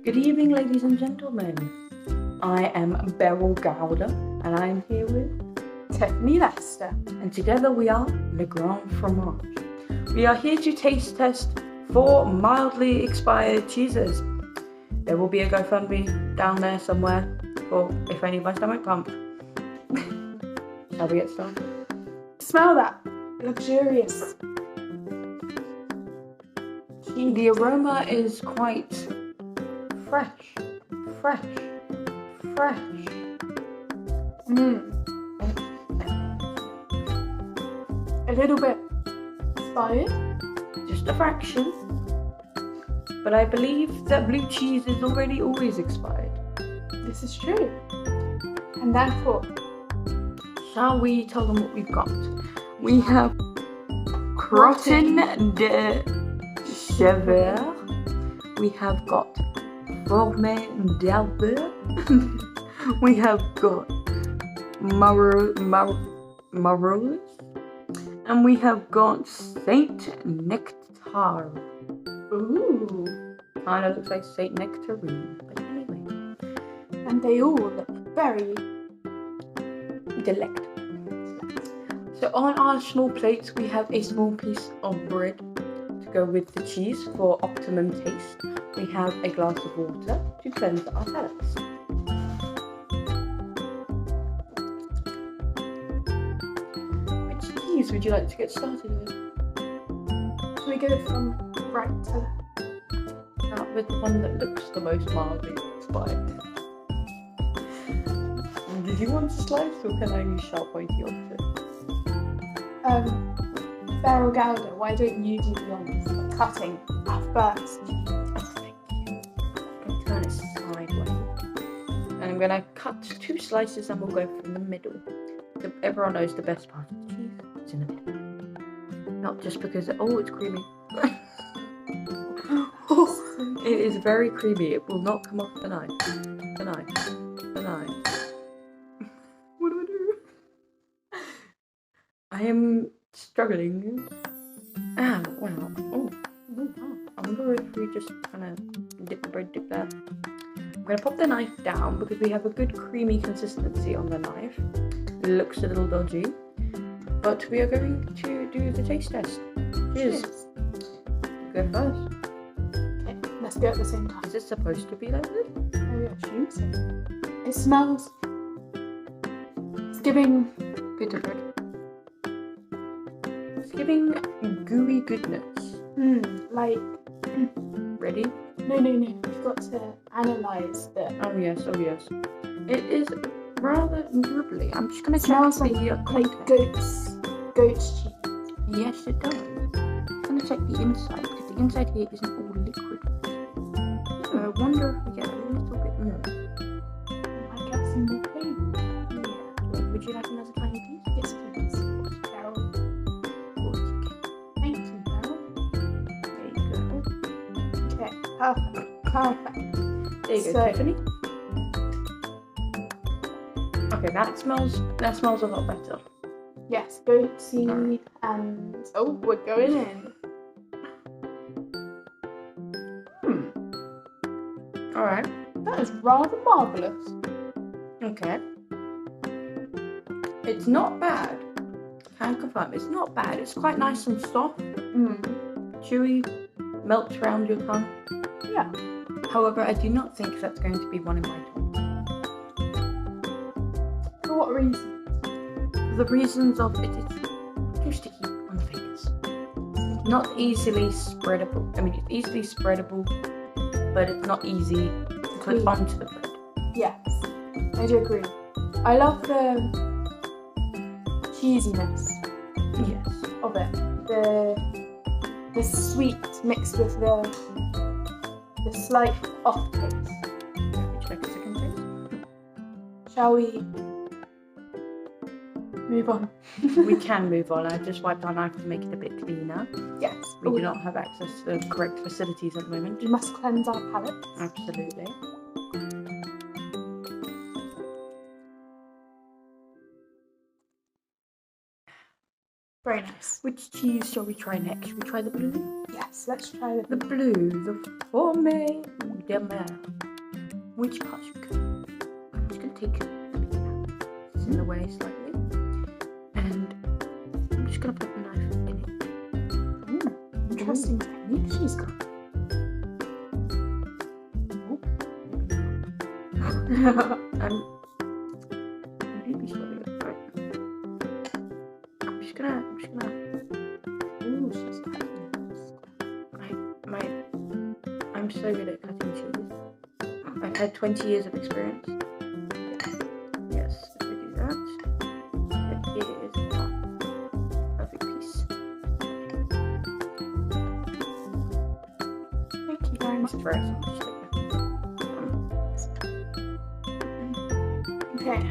Good evening, ladies and gentlemen. I am Beryl Gouda, and I am here with Tiffany, Leicester. and together we are Le Grand Fromage. We are here to taste test 4 mildly expired cheeses. There will be a GoFundMe down there somewhere for if any of my stomach pump. Shall we get started? Smell that. Luxurious. The aroma is quite fresh. A little bit expired. Just a fraction. But I believe that blue cheese is already always expired. This is true. And therefore, Shall we tell them what we've got? We have Crottin de chèvre. We have got Fourme d'Albert. We have got Maroilles. And we have got Saint-Nectaire. ooh, Kind of looks like Saint-Nectarine, but anyway. and they all look very Delectable. So on our small plates, we have a small piece of bread to go with the cheese for optimum taste. We have a glass of water to cleanse our palates. Which cheese would you like to get started with? Can we go from right to left? Start with the one that looks the most mildly expired. Did you want to slice or can I use sharp pointy option? Beryl Gouda, why don't you do the honors of cutting our first? Oh, thank you. I'm going to turn it sideways. And I'm going to cut 2 slices and we'll go from the middle. Everyone knows the best part of the cheese is in the middle. Not just because, it's creamy. It is very creamy. It will not come off the knife. The knife. What do I do? I am struggling. Wow. Oh, wow. I wonder if we just kind of dip that. I'm going to pop the knife down because we have a good creamy consistency on the knife. It looks a little dodgy. But we are going to do the taste test. Cheers. Go first. Okay, let's go at the same time. Is it supposed to be like this? I assume so. It smells. It's giving Pita bread. It's giving gooey goodness. like Ready? no. We've got to analyze the. Oh yes. It is rather dribbly. I'm just gonna It smells check like the goat's cheese. Yes, it does. I'm gonna check the inside because the inside here isn't all liquid. So I wonder if we get a little bit more. I get some more cream. Yeah. Would you like another tiny piece? Yes, please. Beryl. Of course you can. Thank you, Beryl. There you go. Okay, perfect. There you go, So- Tiffany. Okay, that smells a lot better. Yes, goat seed and we're going in. Alright. That is rather marvellous. Okay. It's not bad. Can confirm, it's not bad. It's quite nice and soft, chewy, melts around your tongue. Yeah. However, I do not think that's going to be one in my top. For what reason? For the reasons of it is too sticky on the fingers. Not easily spreadable. I mean, it's easily spreadable, but it's not easy to put onto the bread. Yes, I do agree. I love the cheesiness Yes. of it. The sweet mixed with the slight off taste. Let me check a second taste. Shall we move on? We can move on. I just wiped our knife to make it a bit cleaner. Yes. We do not have access to the correct facilities at the moment. We must cleanse our palates. Absolutely. Very nice. Which cheese shall we try next? Should we try the blue? Yes, let's try The blue, the Fourme de Mer. Which part should we go? I'm just going to take it out. It's in the way slightly. And I'm just going to put the knife in it. Ooh, Interesting technique she's got. I'm really sorry. I'm just gonna. Ooh, she's I'm so good at cutting cheese. I've had 20 years of experience. Yes, if we do that, then here is our perfect piece. Thank you very much. Just for us, Okay,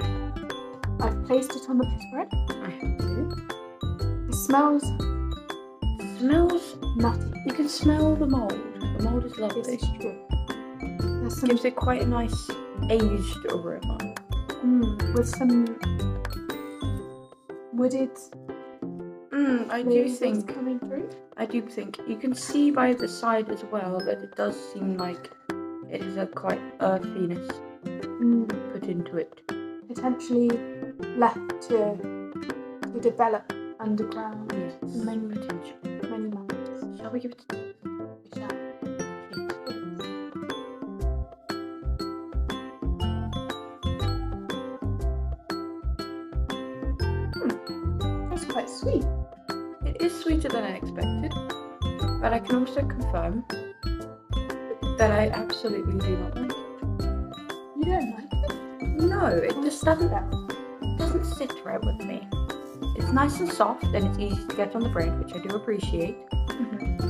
I've placed it on the piece bread. I have to. It smells Smells. nutty. You can smell the mold. The mold is This lovely. is true. There's some Gives it quite a nice aged aroma. with some wooded I do flavors think. coming through. You can see by the side as well that it does seem like it is a quite earthiness put into it. Potentially left to develop underground Yes, many potential. months. Shall we give it a We shall. That's quite sweet. It is sweeter than I expected, but I can also confirm that I absolutely do not like it. You don't like it? No, it just doesn't sit right with me. It's nice and soft and it's easy to get on the bread, which I do appreciate.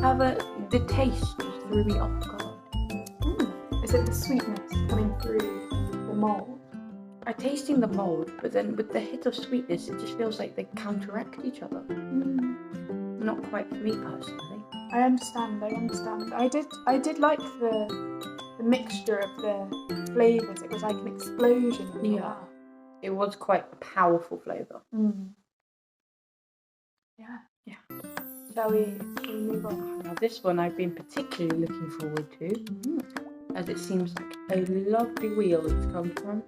However, the taste just threw me off guard. Is it the sweetness coming through the mold? I'm tasting the mold, but then with the hit of sweetness, it just feels like they counteract each other. Not quite for me personally. I understand. I did like the mixture of the flavours. It was like an explosion in your Yeah. mouth. It was quite a powerful flavour. Yeah. Shall we move on? Now this one I've been particularly looking forward to, as it seems like a lovely wheel it's come from.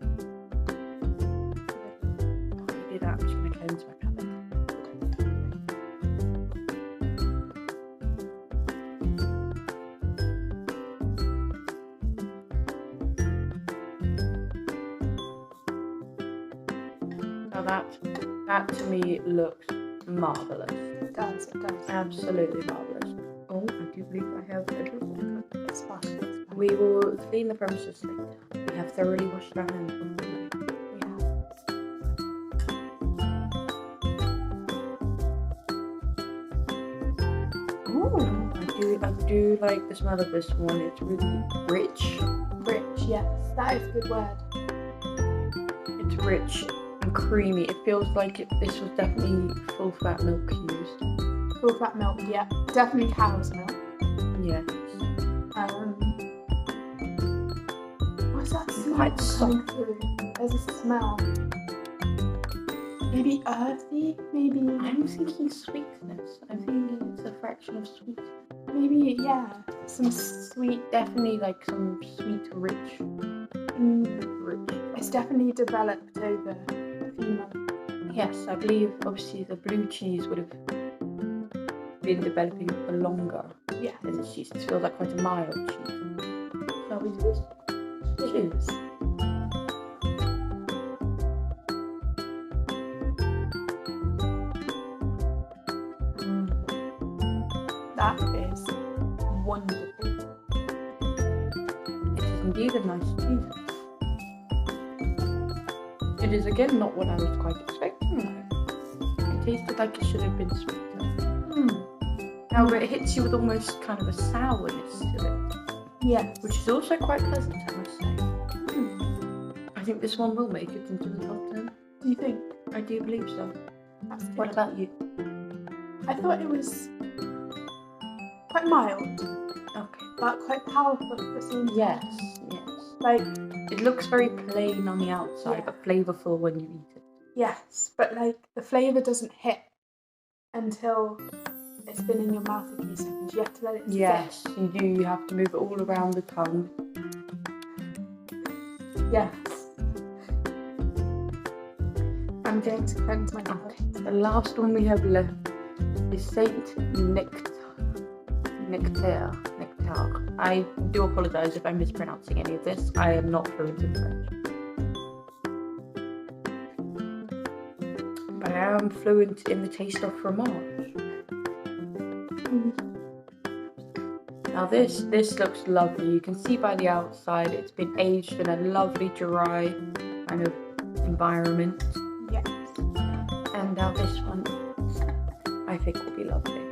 I'll do that, I'm just going to cleanse my palate. Now that to me looks marvellous. It does. Absolutely marvellous. Oh, I do believe I have a little water. It's fine. We will clean the premises later. We have thoroughly washed our hands before we leave. I do like the smell of this one. It's really rich. Rich, yes. That is a good word. It's rich and creamy. It feels like this was definitely full fat milk used. Full fat milk, yeah. Definitely cow's milk. Yes. What's that smell Quite coming soft. through? There's a smell. Maybe earthy? Maybe. I'm thinking sweetness. I'm thinking it's a fraction of sweet. Maybe, yeah. Some sweet. Definitely like some sweet, rich. It's definitely developed over a few months. Yes, I believe obviously the blue cheese would have been developing for longer Yeah. than the cheese. It feels like quite a mild cheese. Shall we do this? Cheers. That is wonderful. It is indeed a nice cheese. It is again not what I was quite expecting though. It tasted like it should have been sweeter. However, it hits you with almost kind of a sourness to it, Yes. which is also quite pleasant, I must say. I think this one will make it into the top 10. Do you think? I do believe so. That's good. What about you? I thought it was quite mild, Okay. but quite powerful at the same time. Yes. Like, It looks very plain on the outside, Yeah. but flavourful when you eat it. yes, but like the flavour doesn't hit until it's been in your mouth a few seconds. You have to let it sit. Yes, you do. You have to move it all around the tongue. Yes. I'm going to cleanse my palate. The last one we have left is Saint-Nectaire. I do apologise if I'm mispronouncing any of this. I am not fluent in French. But I am fluent in the taste of fromage. Now this looks lovely. You can see by the outside it's been aged in a lovely dry kind of environment. Yes. And now this one I think will be lovely.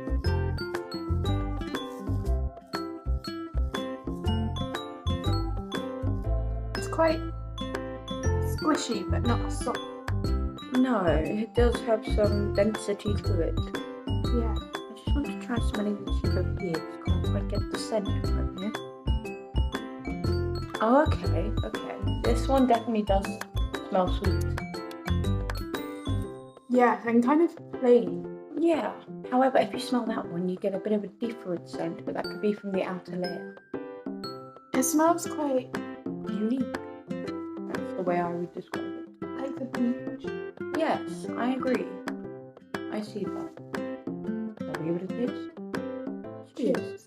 It's quite squishy but not soft. No, it does have some density to it. Yeah. I just want to try smelling the cheese over here. Just can't quite get the scent from here. Oh, okay. This one definitely does smell sweet. Yeah, and kind of plain. Yeah. However, if you smell that one, you get a bit of a different scent, but that could be from the outer layer. It smells quite Unique. That's the way I would describe it. like the beach. Yes, I agree. I see that. Shall we give it a taste? Cheers.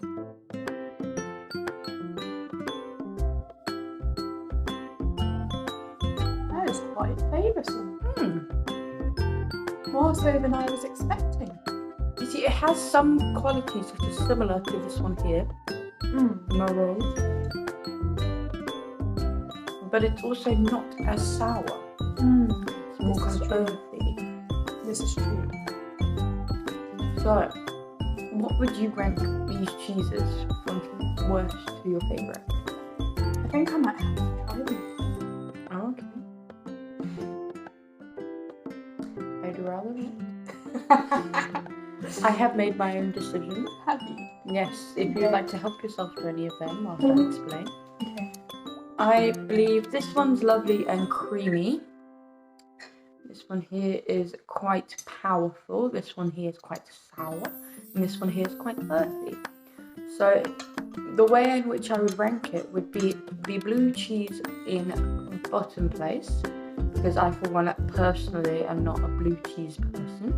That is quite flavoursome. More so than I was expecting. You see, it has some qualities that are similar to this one here, Maroilles, but it's also not as sour. It's more kind of earthy. This is true. So, what would you rank these cheeses from worst to your favourite? I think I might have to try them. Oh, okay. I'd rather not. I have made my own decision. Have you? Yes, if you'd like to help yourself to any of them whilst I explain. Okay. I believe this one's lovely and creamy. This one here is quite powerful. This one here is quite sour. And this one here is quite earthy. So the way in which I would rank it would be the blue cheese in bottom place. Because I, for one, personally am not a blue cheese person.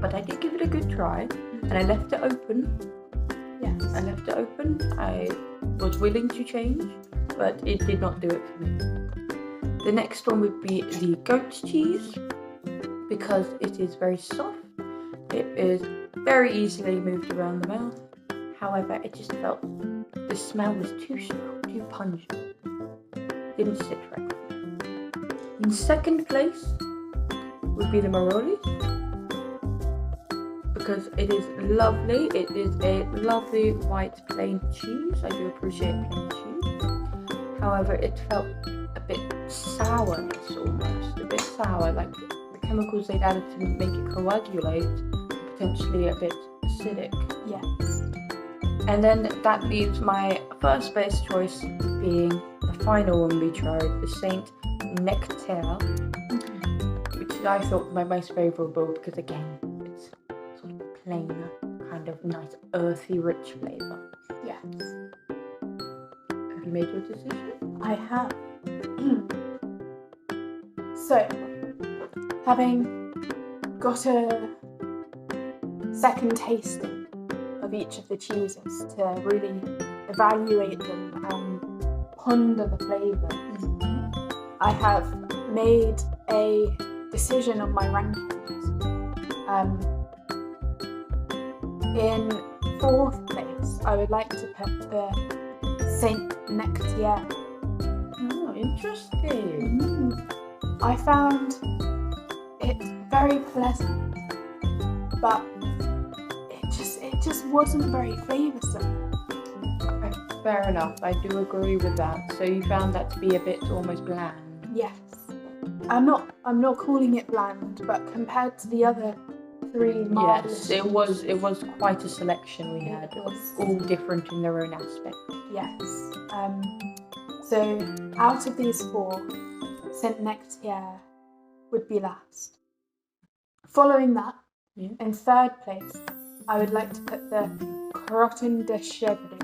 But I did give it a good try. And I left it open. Yes. I left it open. I was willing to change, but it did not do it for me. The next one would be the goat cheese, because it is very soft. It is very easily moved around the mouth. However, it just felt the smell was too strong, too pungent. Didn't sit right. In second place would be the Maroilles, because it is lovely. It is a lovely white plain cheese. I do appreciate plain cheese. However, it felt a bit sourness almost. A bit sour, like the chemicals they'd added to make it coagulate, potentially a bit acidic. Yes. And then that leaves my first base choice being the final one we tried, the Saint-Nectaire, which I thought was my most favourable because again, it's sort of a plain, kind of nice, earthy, rich flavour. Yes. Have you made your decision? I have. So, having got a second tasting of each of the cheeses to really evaluate them and ponder the flavours, I have made a decision on my rankings. In fourth place, I would like to put the Saint-Nectaire. Oh, interesting. I found it very pleasant, but it just wasn't very flavoursome. Okay, fair enough. I do agree with that. So you found that to be a bit almost bland. Yes, I'm not calling it bland, but compared to the other three marvellous, Yes, it was quite a selection we had. It was. All different in their own aspect. Yes. So out of these four, Saint-Nectaire would be last. Following that Yeah. In third place, I would like to put the Crottin de chèvre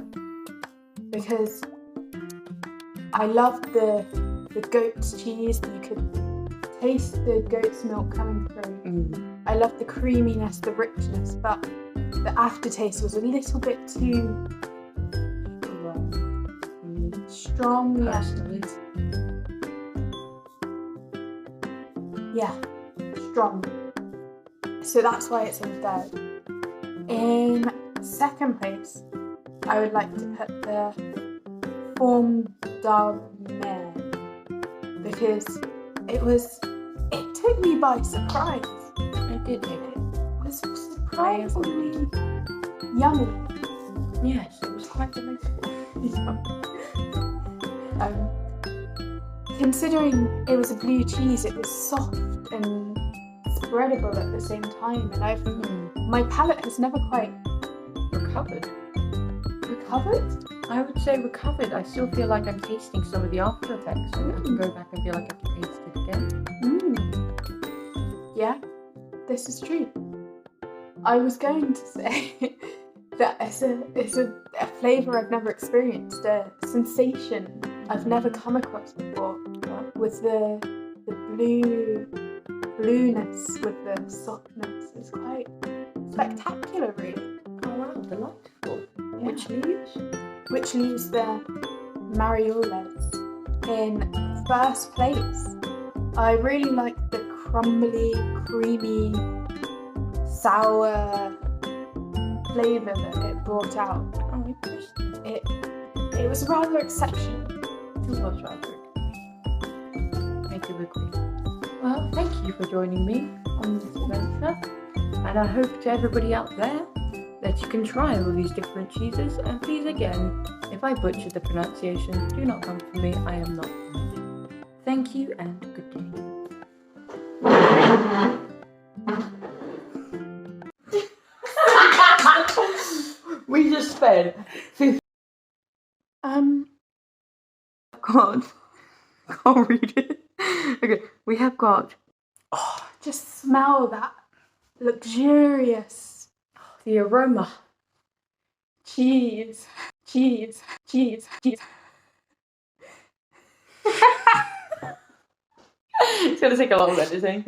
because I love the goat's cheese. You could taste the goat's milk coming through. I love the creaminess, the richness, but the aftertaste was a little bit too strong. Personally. Yeah, strong. So that's why it's in third. In second place, I would like to put the Fourme because it took me by surprise. It did. It was surprisingly yummy. Yes, it was quite delicious. Considering it was a blue cheese, it was soft and spreadable at the same time, and my palate has never quite Recovered? recovered. I would say recovered. I still feel like I'm tasting some of the after effects, so I can go back and feel like I can taste it again. Yeah, this is true. I was going to say that it's a flavour I've never experienced, a sensation I've never come across before, with the blueness, with the softness. It's quite spectacular, really. Oh wow, delightful. Yeah. Which leaves the Maroilles in first place. I really like the crumbly, creamy, sour flavour that it brought out. Oh, interesting. It was rather exceptional. It was rather. I do agree. Well, thank you for joining me on this adventure, and I hope to everybody out there that you can try all these different cheeses, and please again, if I butcher the pronunciation, do not come for me, I am not French. Thank you and good day. We just spent 50. God, can't read it. Okay, we have got. Oh, just smell that luxurious. The aroma. Cheese. It's gonna take a lot of editing.